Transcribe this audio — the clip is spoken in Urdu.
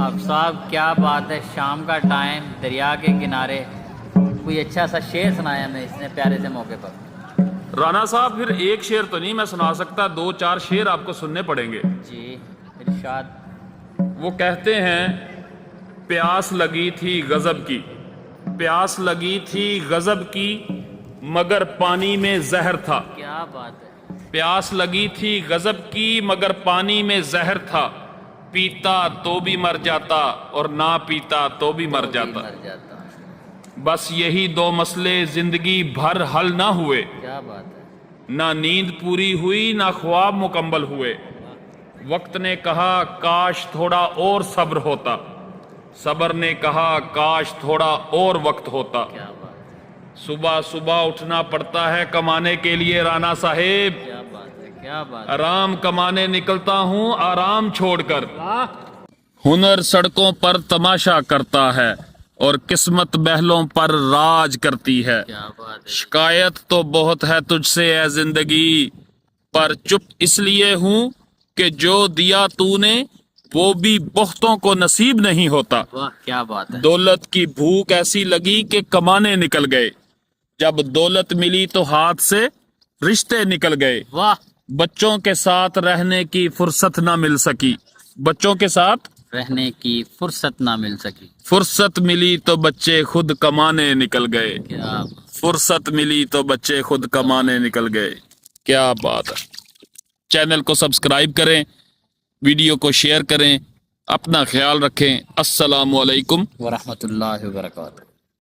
اب صاحب کیا بات ہے، شام کا ٹائم، دریا کے کنارے، کوئی اچھا سا شعر سنایا ہمیں اتنے پیارے سے موقع پر۔ رانا صاحب پھر ایک شعر تو نہیں میں سنا سکتا، 2-4 شعر آپ کو سننے پڑیں گے۔ جی ارشاد۔ وہ کہتے ہیں پیاس لگی تھی غضب کی، پیاس لگی تھی غضب کی، مگر پانی میں زہر تھا۔ کیا بات ہے، پیاس لگی تھی غضب کی مگر پانی میں زہر تھا، پیتا تو بھی مر جاتا اور نہ پیتا تو بھی مر جاتا۔ مر جاتا۔ بس یہی 2 مسئلے زندگی بھر حل نہ ہوئے، کیا بات ہے، نہ نیند پوری ہوئی نہ خواب مکمل ہوئے۔ وقت نے کہا کاش تھوڑا اور صبر ہوتا، صبر نے کہا کاش تھوڑا اور وقت ہوتا۔ کیا بات ہے، صبح صبح اٹھنا پڑتا ہے کمانے کے لیے رانا صاحب، کیا بات ہے، کیا بات ہے۔ آرام کمانے نکلتا ہوں آرام چھوڑ کر۔ ہنر سڑکوں پر تماشا کرتا ہے اور قسمت محلوں پر راج کرتی ہے۔ کیا بات ہے، شکایت تو بہت ہے تجھ سے اے زندگی، پر چپ اس لیے ہوں کہ جو دیا تو نے وہ بھی بہتوں کو نصیب نہیں ہوتا۔ واہ کیا بات ہے۔ دولت کی بھوک ایسی لگی کہ کمانے نکل گئے، جب دولت ملی تو ہاتھ سے رشتے نکل گئے۔ واہ، بچوں کے ساتھ رہنے کی فرصت نہ مل سکی، بچوں کے ساتھ رہنے کی فرصت نہ مل سکی۔ فرصت ملی تو بچے خود کمانے نکل گئے، کیا فرصت ملی تو بچے خود کمانے نکل گئے۔ کیا بات ہے۔ چینل کو سبسکرائب کریں، ویڈیو کو شیئر کریں، اپنا خیال رکھیں۔ السلام علیکم۔ ورحمۃ اللہ وبرکاتہ۔